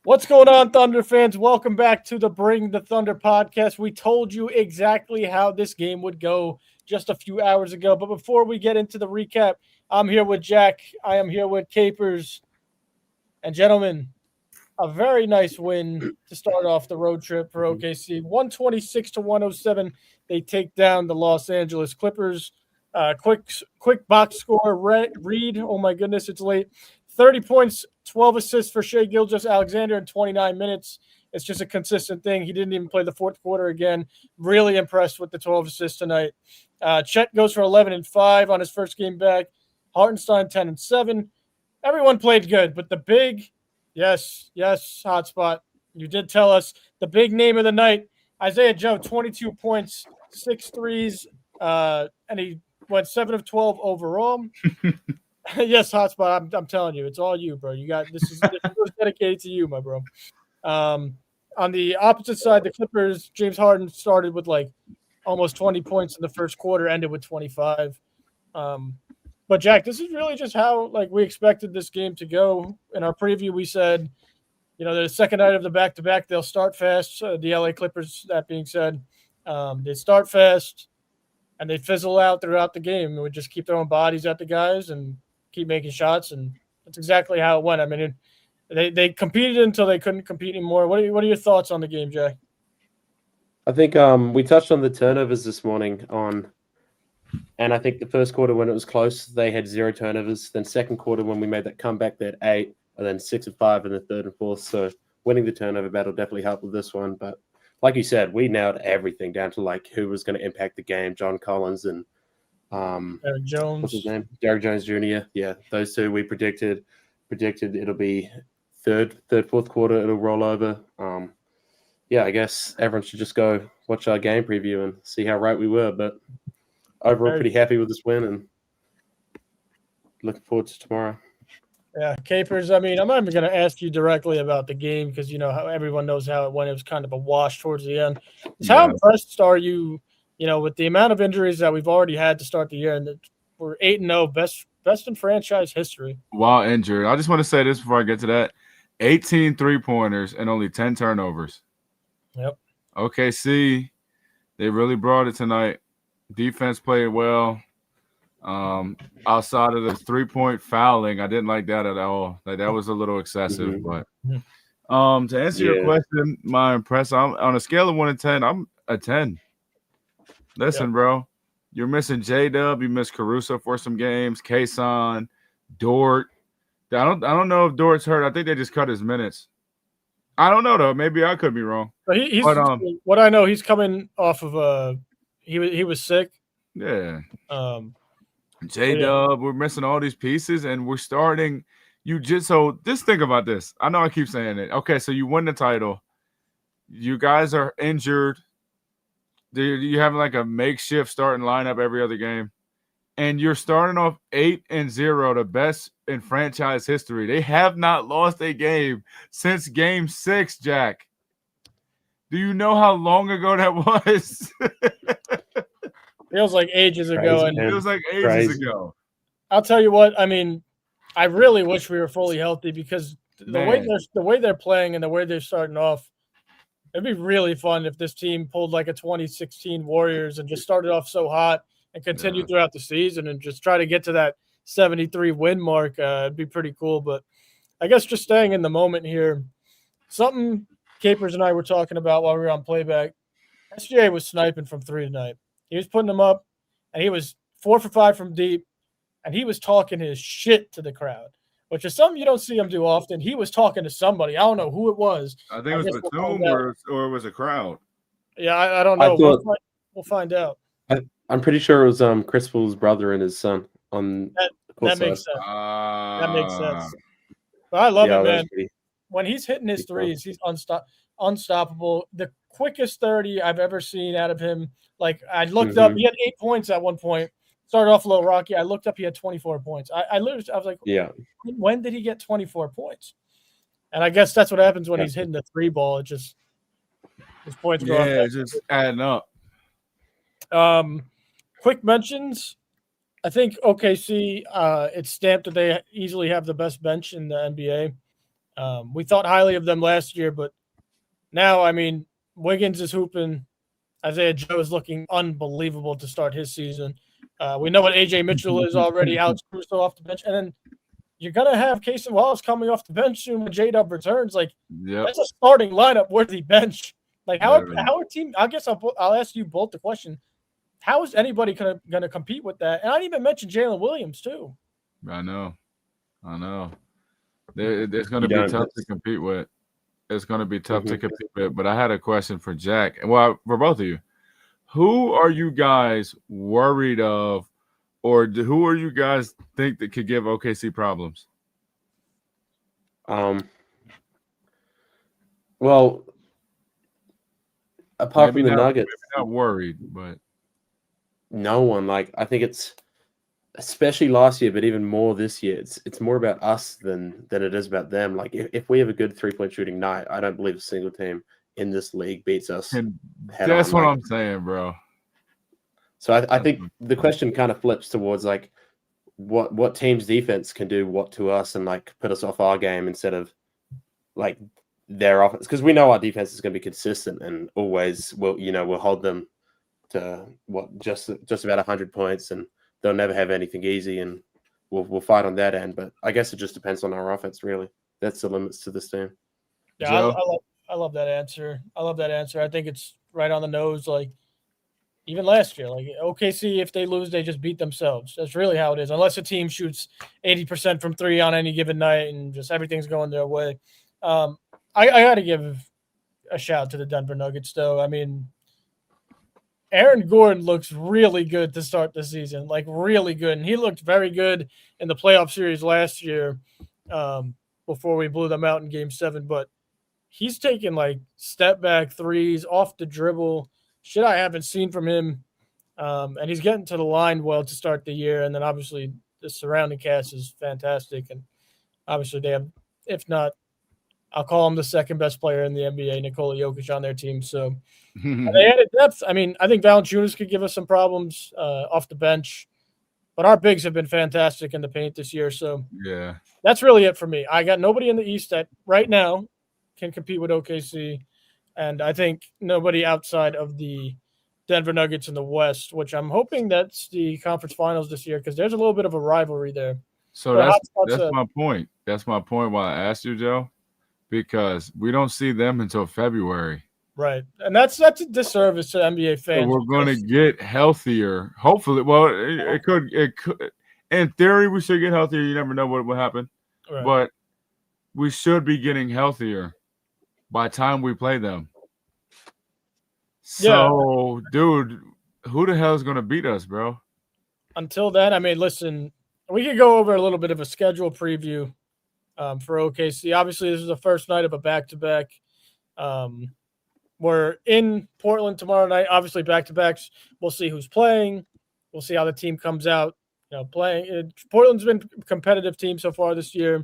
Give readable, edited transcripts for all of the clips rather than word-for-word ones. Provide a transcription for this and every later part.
What's going on, Thunder fans? Welcome back to the Bring the Thunder podcast. We told you exactly how this game would go just a few hours ago. But before we get into the recap, I'm here with Jack. I am here with Capers. And gentlemen, a very nice win to start off the road trip for OKC. 126 to 107. They take down the Los Angeles Clippers. Quick box score. Reed, oh my goodness, it's late. 30 points, 12 assists for Shea Gilgeous-Alexander in 29 minutes. It's just a consistent thing. He didn't even play the fourth quarter again. Really impressed with the 12 assists tonight. Chet goes for 11 and 5 on his first game back. Hartenstein 10 and 7. Everyone played good, but the big, yes, hotspot. You did tell us the big name of the night, Isaiah Joe, 22 points, 6 threes, and he went 7 of 12 overall. Yes, hotspot. I'm telling you, it's all you, bro. You got this was dedicated to you, my bro. On the opposite side, the Clippers, James Harden started with like almost 20 points in the first quarter, ended with 25. But Jack, this is really just how we expected this game to go. In our preview, we said, the second night of the back-to-back, they'll start fast. The LA Clippers, that being said, they start fast and they fizzle out throughout the game. We just keep throwing bodies at the guys and keep making shots, and that's exactly how it went. I mean, they competed until they couldn't compete anymore. What are your thoughts on the game, Jack? I think we touched on the turnovers this morning and I think the first quarter when it was close, they had 0 turnovers. Then second quarter when we made that comeback, they had 8, and then 6 and 5 in the third and fourth. So winning the turnover battle definitely helped with this one. But like you said, we nailed everything down to who was going to impact the game. John Collins and Derrick Jones. What's his name? Derrick Jones Jr. Yeah, those two we predicted it'll be fourth quarter it'll roll over. I guess everyone should just go watch our game preview and see how right we were. But overall, pretty happy with this win and looking forward to tomorrow. Yeah, Capers, I mean, I'm not even going to ask you directly about the game because, how everyone knows how it went. It was kind of a wash towards the end. How impressed are you, with the amount of injuries that we've already had to start the year, and that we're 8-0, best in franchise history. While injured. I just want to say this before I get to that. 18 three-pointers and only 10 turnovers. Yep. OKC, they really brought it tonight. Defense played well. Outside of the 3-point fouling, I didn't like that at all. That was a little excessive. But to answer your question, my impression, I'm on a scale of 1 to 10, I'm a 10. Listen, bro, you're missing J-Dub, you missed Caruso for some games, Kason, Dort. I don't know if Dort's hurt. I think they just cut his minutes. I don't know though. Maybe I could be wrong. But what I know, he's coming off of he was sick. Yeah. J-Dub, we're missing all these pieces, and we're starting. So just think about this. I know I keep saying it. Okay, so you win the title. You guys are injured. You have a makeshift starting lineup every other game, and you're starting off 8-0, the best in franchise history. They have not lost a game since Game 6, Jack. Do you know how long ago that was? Feels like ages ago. It feels like ages ago. I'll tell you what. I mean, I really wish we were fully healthy because the way they're playing and the way they're starting off, it'd be really fun if this team pulled like a 2016 Warriors and just started off so hot and continued throughout the season and just try to get to that 73 win mark. It'd be pretty cool. But I guess just staying in the moment here, something Capers and I were talking about while we were on playback. SGA was sniping from 3 tonight. He was putting them up, and he was 4 for 5 from deep, and he was talking his shit to the crowd, which is something you don't see him do often. He was talking to somebody. I don't know who it was. I think it was Batum or it was a crowd. Yeah, I don't know. We'll find out. I'm pretty sure it was Chris Paul's brother and his son on that makes sense. That makes sense. But I love it, man. When he's hitting his threes, he's unstoppable. The quickest 30 I've ever seen out of him. I looked up, he had 8 points at one point. Started off a little rocky. I looked up, he had 24 points. I was like, when did he get 24 points? And I guess that's what happens when he's hitting the 3 ball. It just his points go up. Yeah, it's just adding up. Quick mentions. I think OKC, it's stamped that they easily have the best bench in the NBA. We thought highly of them last year, but now, I mean, Wiggins is hooping. Isaiah Joe is looking unbelievable to start his season. We know what AJ Mitchell is already. Alex Caruso off the bench, and then you're gonna have Casey Wallace coming off the bench soon when J-Dub returns. Like, that's a starting lineup worthy bench. Like, how a team? I guess I'll ask you both the question: how is anybody gonna compete with that? And I didn't even mention Jalen Williams too. I know. It's going to be tough to compete with. It's going to be tough to compete with. But I had a question for Jack. Well, for both of you. Who are you guys worried of, or who are you guys think that could give OKC problems? Well, apart from the Nuggets, maybe not worried, but no one. Like, I think it's especially last year, but even more this year. It's more about us than it is about them. Like, if we have a good 3-point shooting night, I don't believe a single team in this league beats us. And that's what I'm saying, bro. So I think the question kind of flips towards like what team's defense can do what to us and like put us off our game instead of like their offense, because we know our defense is going to be consistent and always we'll hold them to just about 100 points, and they'll never have anything easy, and we'll fight on that end. But I guess it just depends on our offense, really. That's the limits to this team. Yeah, I love that answer. I think it's right on the nose. Like, even last year, like OKC, if they lose, they just beat themselves. That's really how it is. Unless a team shoots 80% from three on any given night and just everything's going their way. I got to give a shout to the Denver Nuggets, though. I mean, Aaron Gordon looks really good to start the season, like really good. And he looked very good in the playoff series last year before we blew them out in Game 7. But he's taking like step back threes off the dribble, shit I haven't seen from him. And he's getting to the line well to start the year. And then obviously the surrounding cast is fantastic. And obviously they have, if not, I'll call him the second best player in the NBA, Nikola Jokic, on their team. So they added depth. I mean, I think Valanciunas could give us some problems off the bench, but our bigs have been fantastic in the paint this year. So yeah, that's really it for me. I got nobody in the East that right now can compete with OKC, and I think nobody outside of the Denver Nuggets in the West, which I'm hoping that's the conference finals this year because there's a little bit of a rivalry there. So that's my point. That's my point why I asked you, Joe, because we don't see them until February. Right. And that's a disservice to NBA fans. So we're going to get healthier. Hopefully. Well, it could. In theory, we should get healthier. You never know what will happen. Right. But we should be getting healthier by the time we play them. So, dude, who the hell is going to beat us, bro? Until then, I mean, listen, we could go over a little bit of a schedule preview for OKC. Obviously, this is the first night of a back-to-back. We're in Portland tomorrow night. Obviously, back-to-backs. We'll see who's playing. We'll see how the team comes out. Playing. Portland's been a competitive team so far this year.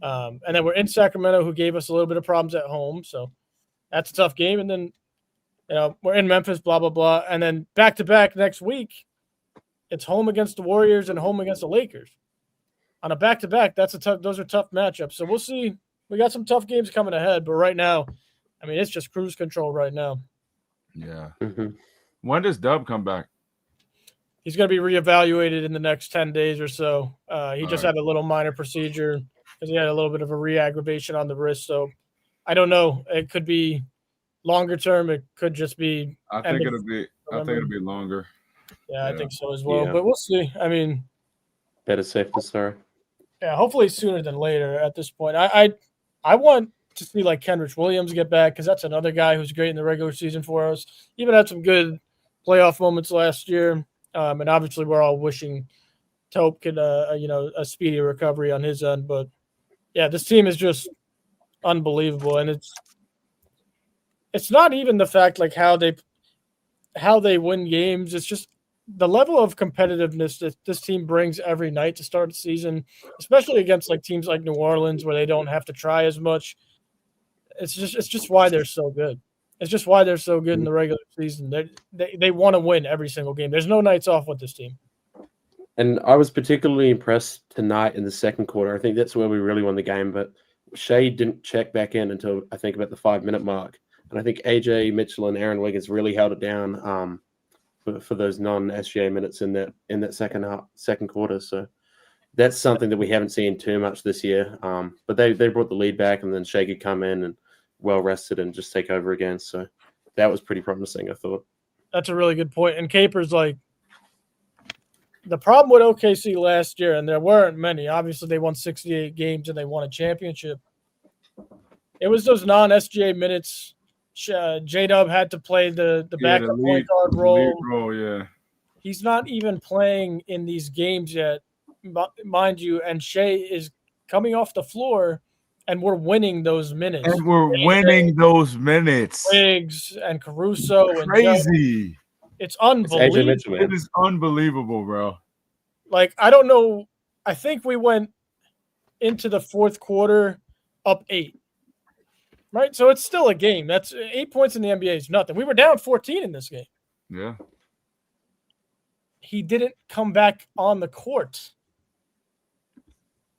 And then we're in Sacramento, who gave us a little bit of problems at home. So that's a tough game. And then, we're in Memphis, blah, blah, blah. And then back-to-back next week, it's home against the Warriors and home against the Lakers. On a back-to-back, those are tough matchups. So we'll see. We got some tough games coming ahead. But right now, I mean, it's just cruise control right now. Yeah. Mm-hmm. When does Dub come back? He's going to be reevaluated in the next 10 days or so. He just had a little minor procedure because he had a little bit of a re-aggravation on the wrist. So I don't know. It could be longer term. It could just be. I think it'll be longer. Yeah, I think so as well. Yeah. But we'll see. I mean, better safe than sorry. Yeah, hopefully sooner than later. At this point, I want to see like Kenrich Williams get back because that's another guy who's great in the regular season for us. Even had some good playoff moments last year. And obviously, we're all wishing Tope could, a speedy recovery on his end. But yeah, this team is just unbelievable, and it's not even the fact like how they win games. It's just the level of competitiveness that this team brings every night to start the season, especially against like teams like New Orleans where they don't have to try as much. It's just why they're so good. It's just why they're so good in the regular season. They want to win every single game. There's no nights off with this team. And I was particularly impressed tonight in the second quarter. I think that's where we really won the game. But Shea didn't check back in until I think about the 5-minute mark, and I think AJ Mitchell and Aaron Wiggins really held it down for those non-SGA minutes in that second quarter. So that's something that we haven't seen too much this year. But they brought the lead back, and then Shea could come in and well rested and just take over again. So that was pretty promising, I thought. That's a really good point. And Capers, like, the problem with OKC last year, and there weren't many, obviously they won 68 games and they won a championship. It was those non-SGA minutes. J-Dub had to play the backup point guard role. Yeah. He's not even playing in these games yet, mind you, and Shea is coming off the floor, and we're winning those minutes. And we're winning those minutes. Wiggs and Caruso. Crazy. It's unbelievable. It is unbelievable, bro. Like, I don't know. I think we went into the fourth quarter up 8. Right? So it's still a game. That's 8 points in the NBA is nothing. We were down 14 in this game. Yeah. He didn't come back on the court.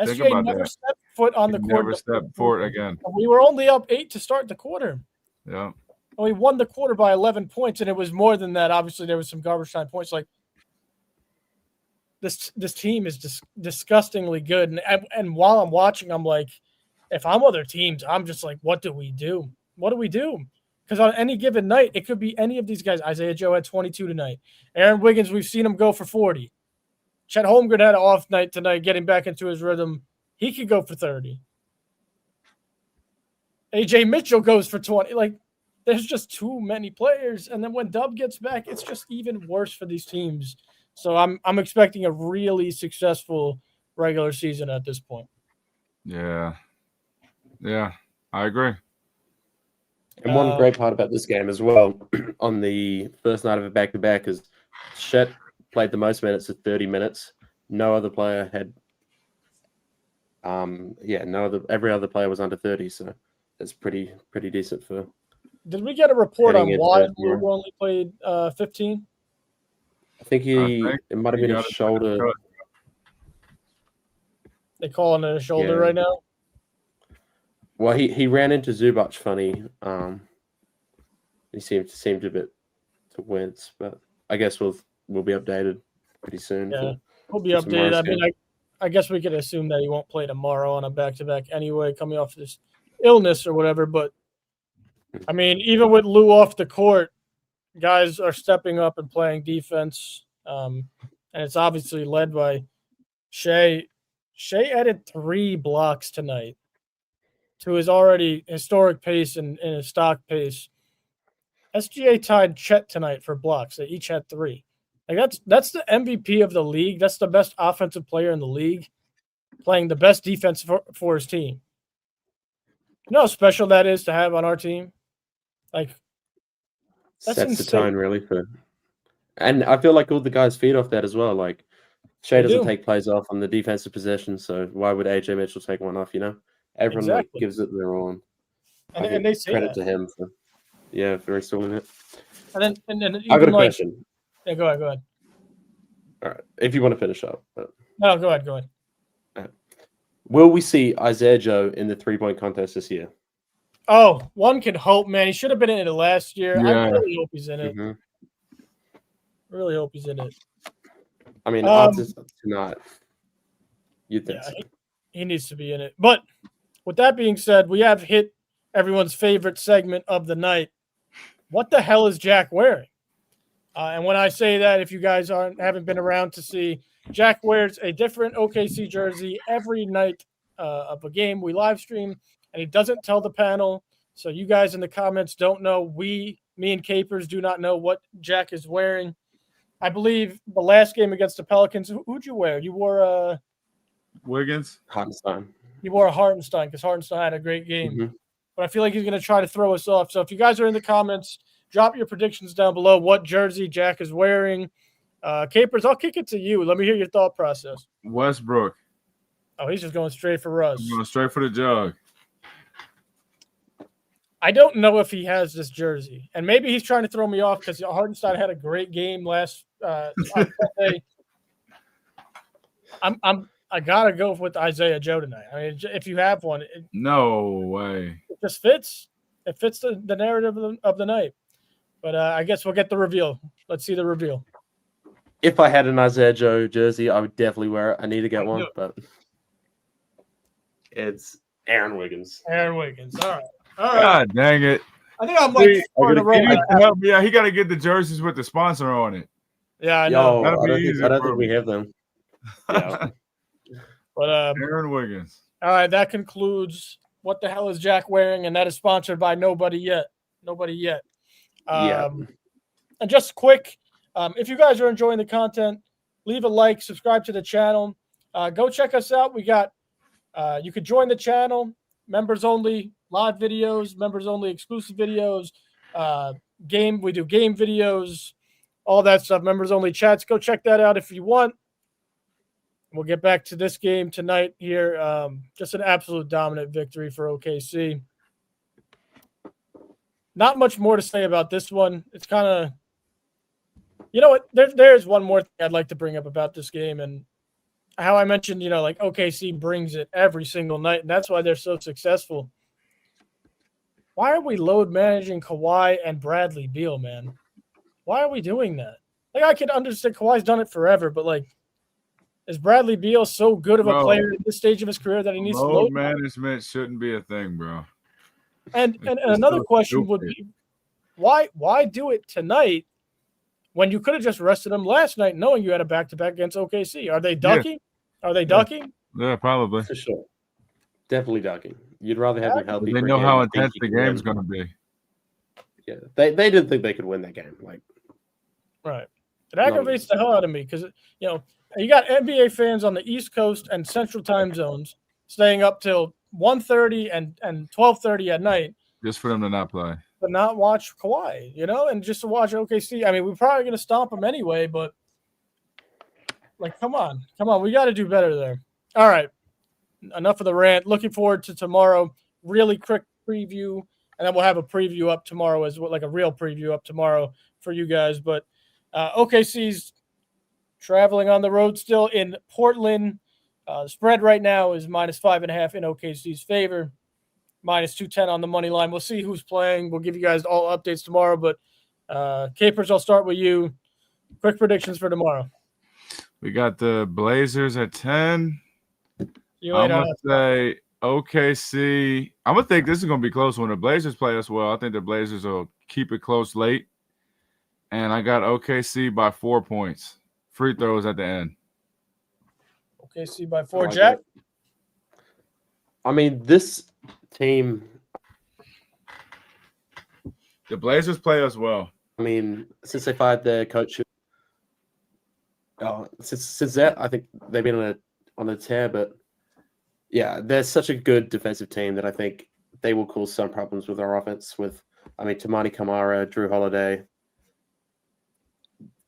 SGA never stepped foot on the court. Never stepped foot again. We were only up 8 to start the quarter. Yeah. And we won the quarter by 11 points, and it was more than that. Obviously, there was some garbage time points. Like, this team is just disgustingly good. And while I'm watching, I'm like, if I'm other teams, I'm just like, what do we do? What do we do? Because on any given night, it could be any of these guys. Isaiah Joe had 22 tonight. Aaron Wiggins, we've seen him go for 40. Chet Holmgren had an off night tonight, getting back into his rhythm. He could go for 30. AJ Mitchell goes for 20. Like, there's just too many players. And then when Dub gets back, it's just even worse for these teams. So I'm expecting a really successful regular season at this point. Yeah. Yeah, I agree. And one great part about this game as well, on the first night of a back-to-back, is Chet played the most minutes at 30 minutes. No other player had every other player was under 30, so it's pretty decent for. Did we get a report on why Lou only played 15? I think it might have been a shoulder. They calling it a shoulder right now? Well, he ran into Zubac funny. He seemed a bit to wince, but I guess we'll be updated pretty soon. Yeah, we'll be updated. I mean, I guess we could assume that he won't play tomorrow on a back-to-back anyway, coming off this illness or whatever. But, I mean, even with Lou off the court, guys are stepping up and playing defense. And it's obviously led by Shea. Shea added 3 blocks tonight to his already historic pace and his stock pace. SGA tied Chet tonight for blocks. They each had 3. Like, that's the MVP of the league. That's the best offensive player in the league, playing the best defense for his team. You know how special that is to have on our team? Like, that's sets insane. the tone really for. And I feel like all the guys feed off that as well. Like, Shea doesn't take plays off on the defensive possession, so why would AJ Mitchell take one off? You know, everyone gives it their all. And they say credit to him for installing it. And then I got a question. Yeah, go ahead. All right, if you want to finish up. No, go ahead. Right. Will we see Isaiah Joe in the 3-point contest this year? Oh, one can hope, man. He should have been in it last year. Yeah. I really hope he's in it. Mm-hmm. Really hope he's in it. I mean, odds is not. You'd think so. He needs to be in it. But with that being said, we have hit everyone's favorite segment of the night. What the hell is Jack wearing? And when I say that, if you guys haven't been around to see, Jack wears a different OKC jersey every night of a game we live stream, and he doesn't tell the panel. So you guys in the comments don't know. Me and Capers do not know what Jack is wearing. I believe the last game against the Pelicans, who'd you wear? You wore Wiggins? Hartenstein. You wore a Hartenstein because Hartenstein had a great game. Mm-hmm. But I feel like he's going to try to throw us off. So if you guys are in the comments, drop your predictions down below what jersey Jack is wearing. Capers, I'll kick it to you. Let me hear your thought process. Westbrook. Oh, he's just going straight for Russ. I'm going straight for the jug. I don't know if he has this jersey. And maybe he's trying to throw me off because Hartenstein had a great game last Sunday. I gotta go with Isaiah Joe tonight. I mean, if you have one, No way. it just fits. It fits the narrative of the night. But I guess we'll get the reveal. Let's see the reveal. If I had an Isaiah Joe jersey, I would definitely wear it. I need to get one, but it's Aaron Wiggins. Aaron Wiggins. All right. All right. God dang it. I think I'm like See, four in a row. He needs to help me out. He got to get the jerseys with the sponsor on it. Yeah, I know. Yo, That'll be I easier don't for think we me. have them. Yeah. But Aaron Wiggins. all right, that concludes What the Hell is Jack Wearing? And that is sponsored by Nobody Yet. Nobody Yet. Yeah. And just quick, if you guys are enjoying the content, leave a like, subscribe to the channel. Go check us out. We got, you could join the channel, members only live videos, members only exclusive videos, we do game videos, all that stuff, members only chats. Go check that out if you want. We'll get back to this game tonight here. Just an absolute dominant victory for OKC. Not much more to say about this one. It's kind of, you know what? There's one more thing I'd like to bring up about this game and how I mentioned, like OKC brings it every single night, and that's why they're so successful. Why are we load managing Kawhi and Bradley Beal, man? Why are we doing that? Like, I can understand Kawhi's done it forever, but like, is Bradley Beal so good of a player at this stage of his career that he needs to load management shouldn't be a thing, bro. And another question would be, why do it tonight when you could have just rested him last night, knowing you had a back-to-back against OKC? Are they ducking? Yeah. Are they ducking? Yeah, probably. For sure. Definitely ducking. You'd rather have them healthy. They know how intense the game's going to be. Yeah, they didn't think they could win that game. Like, right. It aggravates the hell out of me because, you got NBA fans on the East Coast and Central time zones staying up till 1:30 and 12:30 at night. Just for them to not play. But not watch Kawhi, and just to watch OKC. I mean, we're probably going to stomp them anyway, but, like, come on. We got to do better there. All right. Enough of the rant. Looking forward to tomorrow. Really quick preview, and then we'll have a preview up tomorrow as well, like a real preview up tomorrow for you guys. But OKC's traveling on the road still in Portland. The spread right now is -5.5 in OKC's favor, -210 on the money line. We'll see who's playing. We'll give you guys all updates tomorrow. But Capers, I'll start with you. Quick predictions for tomorrow. We got the Blazers at 10. I'm going to say OKC. I'm going to think this is going to be close when the Blazers play us well. I think the Blazers will keep it close late. And I got OKC by 4 points. Free throws at the end. OKC by 4. Jack? I mean, this team. The Blazers play us well. I mean, since they fired their coach. Since that, I think they've been on a tear, but yeah, they're such a good defensive team that I think they will cause some problems with our offense. Tamani Kamara, Drew Holiday.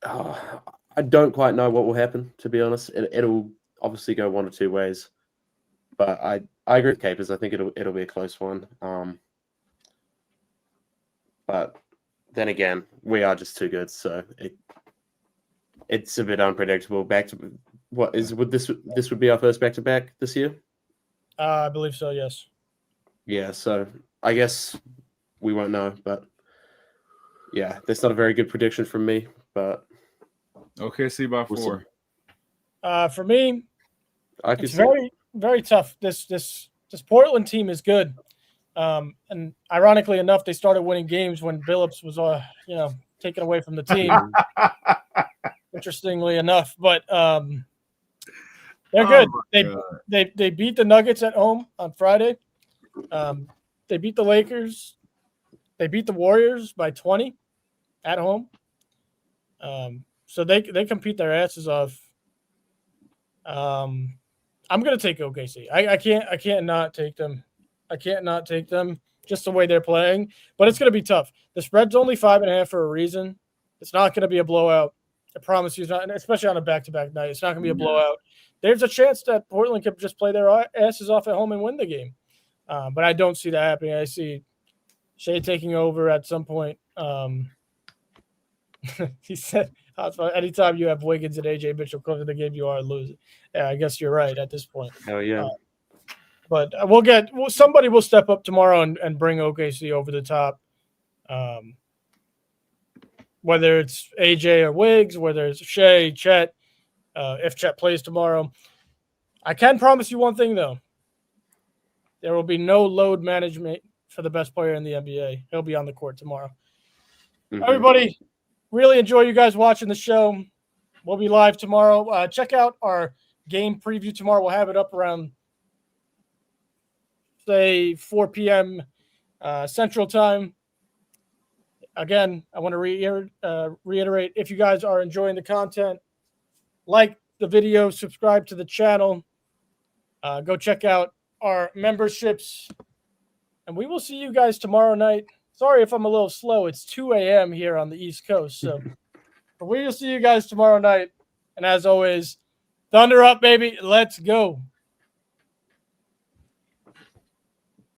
I don't quite know what will happen, to be honest. It'll obviously go one or two ways, but I agree with Capers. I think it'll be a close one. But then again, we are just too good, so it's a bit unpredictable. This would be our first back-to-back this year? I believe so, yes. Yeah, so I guess we won't know, but yeah, that's not a very good prediction from me, but OKC by 4. For me, it's very, very tough. This Portland team is good. And ironically enough, they started winning games when Billups was taken away from the team. Interestingly enough, but they're good. They beat the Nuggets at home on Friday. They beat the Lakers. They beat the Warriors by 20 at home. So they compete their asses off. I'm gonna take OKC. I can't not take them. I can't not take them just the way they're playing. But it's gonna be tough. The spread's only 5.5 for a reason. It's not gonna be a blowout. I promise you, it's not, especially on a back-to-back night. It's not going to be a blowout. There's a chance that Portland could just play their asses off at home and win the game. But I don't see that happening. I see Shea taking over at some point. He said, anytime you have Wiggins and AJ Mitchell closing the game, you are losing. Yeah, I guess you're right at this point. Hell yeah. But somebody will step up tomorrow and bring OKC over the top. Whether it's AJ or Wiggs, whether it's Shea, Chet, if Chet plays tomorrow. I can promise you one thing, though. There will be no load management for the best player in the NBA. He'll be on the court tomorrow. Mhm. Everybody, really enjoy you guys watching the show. We'll be live tomorrow. Check out our game preview tomorrow. We'll have it up around, say, 4 p.m. Central Time. Again, I want to reiterate, if you guys are enjoying the content, like the video, subscribe to the channel, go check out our memberships, and we will see you guys tomorrow night. Sorry if I'm a little slow. It's 2 a.m. here on the East Coast, so but we will see you guys tomorrow night. And as always, Thunder up, baby. Let's go.